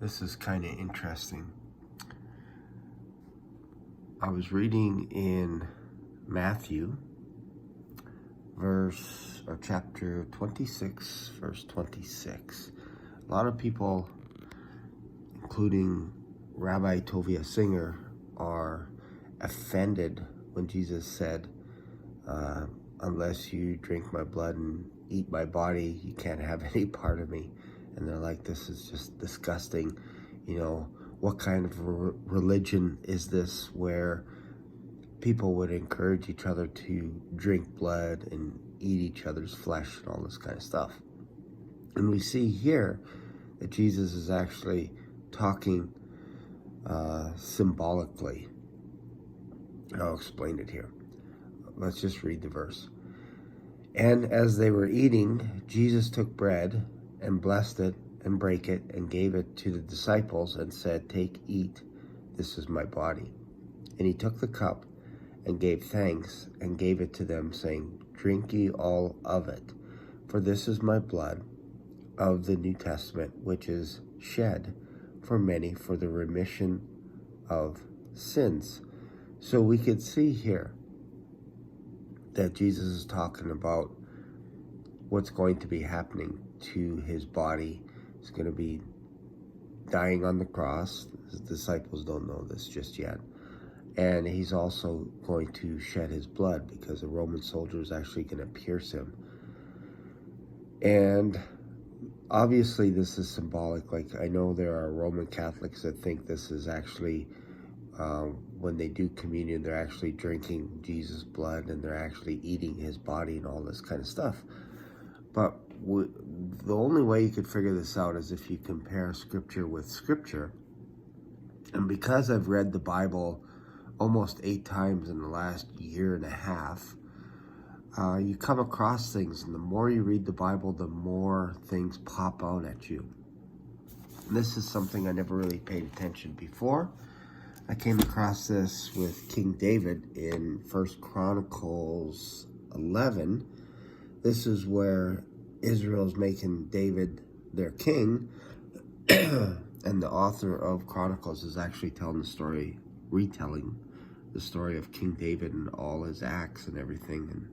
This is kind of interesting. I was reading in Matthew, chapter 26, verse 26. A lot of people, including Rabbi Tovia Singer, are offended when Jesus said, unless you drink my blood and eat my body, you can't have any part of me. And they're like, this is just disgusting. What kind of religion is this where people would encourage each other to drink blood and eat each other's flesh and all this kind of stuff? And we see here that Jesus is actually talking symbolically. I'll explain it here. Let's just read the verse. And as they were eating, Jesus took bread and blessed it and brake it and gave it to the disciples and said, "Take, eat, this is my body." And he took the cup and gave thanks and gave it to them, saying, "Drink ye all of it, for this is my blood of the New Testament, which is shed for many for the remission of sins." So we could see here that Jesus is talking about what's going to be happening to his body. He's going to be dying on the cross. His disciples don't know this just yet. And he's also going to shed his blood because a Roman soldier is actually going to pierce him. And obviously this is symbolic. Like, I know there are Roman Catholics that think this is actually, when they do communion, they're actually drinking Jesus' blood and they're actually eating his body and all this kind of stuff. But the only way you could figure this out is if you compare scripture with scripture. And because I've read the Bible almost 8 times in the last year and a half, you come across things, and the more you read the Bible, the more things pop out at you. And this is something I never really paid attention before. I came across this with King David in 1 Chronicles 11. This is where Israel's making David their king, and the author of Chronicles is actually retelling the story of King David and all his acts and everything, and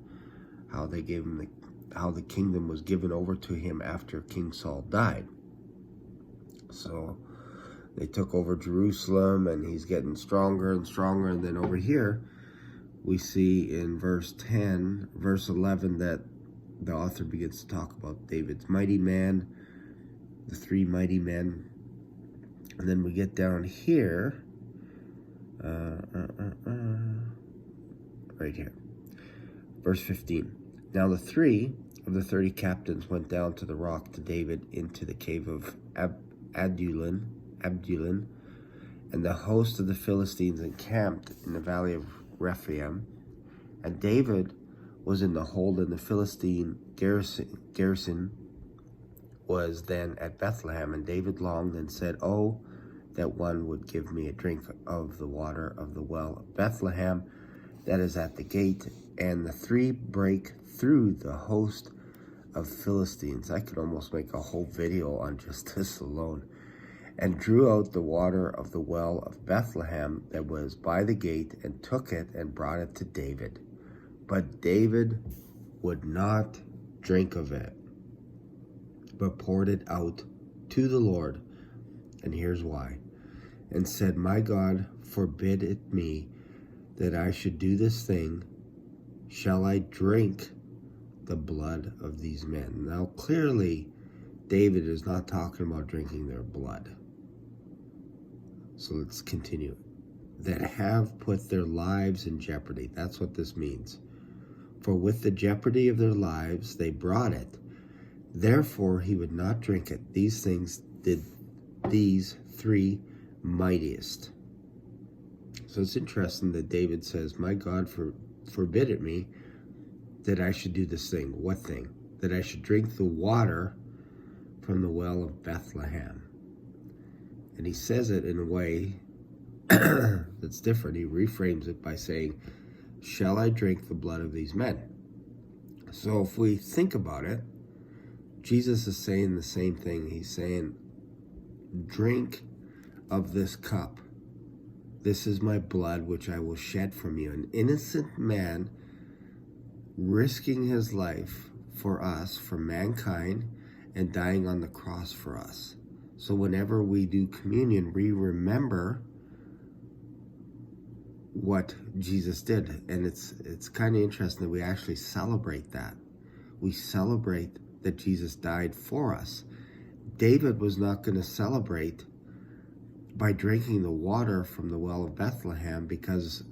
how they gave him how the kingdom was given over to him after King Saul died. So they took over Jerusalem, and he's getting stronger and stronger. And then over here, we see in verse 11, that the author begins to talk about David's mighty man, the 3 mighty men. And then we get down here, right here, verse 15. Now the 3 of the 30 captains went down to the rock to David into the cave of Adullam, and the host of the Philistines encamped in the valley of Rephaim. And David was in the hold, and the Philistine garrison was then at Bethlehem. And David longed and said, "Oh, that one would give me a drink of the water of the well of Bethlehem that is at the gate." And the 3 break through the host of Philistines. I could almost make a whole video on just this alone. And drew out the water of the well of Bethlehem that was by the gate, and took it and brought it to David. But David would not drink of it, but poured it out to the Lord. And here's why. And said, "My God, forbid it me that I should do this thing. Shall I drink the blood of these men?" Now, clearly, David is not talking about drinking their blood. So let's continue. That have put their lives in jeopardy. That's what this means. For with the jeopardy of their lives they brought it. Therefore he would not drink it. These things did these 3 mightiest. So it's interesting that David says, "My God, forbid it me that I should do this thing." What thing? That I should drink the water from the well of Bethlehem. And he says it in a way that's different. He reframes it by saying, "Shall I drink the blood of these men?" So if we think about it, Jesus is saying the same thing. He's saying, drink of this cup. This is my blood, which I will shed from you. An innocent man risking his life for us, for mankind, and dying on the cross for us. So whenever we do communion, we remember what Jesus did. And it's kind of interesting that we actually celebrate that. We celebrate that Jesus died for us. David was not going to celebrate by drinking the water from the well of Bethlehem, because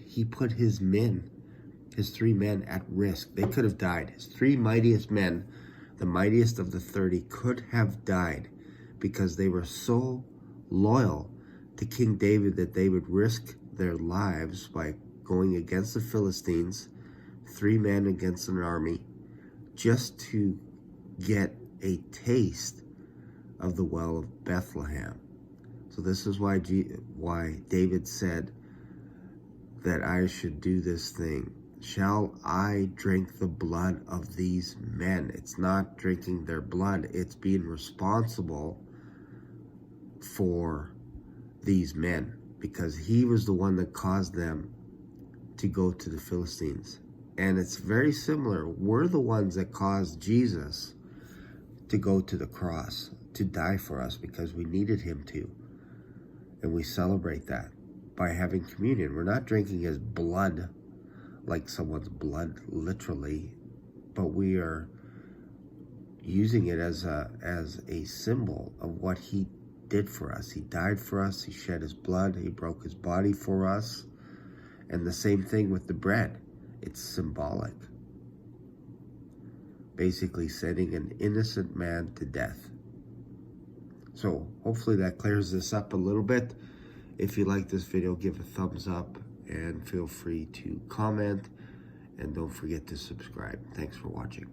he put his 3 men at risk. They could have died. His 3 mightiest men, the mightiest of the 30, could have died because they were so loyal to King David that they would risk their lives by going against the Philistines, 3 men against an army, just to get a taste of the well of Bethlehem. So this is why David said that I should do this thing. Shall I drink the blood of these men? It's not drinking their blood. It's being responsible for these men, because he was the one that caused them to go to the Philistines. And it's very similar. We're the ones that caused Jesus to go to the cross, to die for us, because we needed him to. And we celebrate that by having communion. We're not drinking his blood, like someone's blood, literally, but we are using it as a symbol of what he did for us. He died for us. He shed his blood. He broke his body for us. And the same thing with the bread. It's symbolic. Basically sending an innocent man to death. So hopefully that clears this up a little bit. If you like this video, give a thumbs up and feel free to comment. And don't forget to subscribe. Thanks for watching.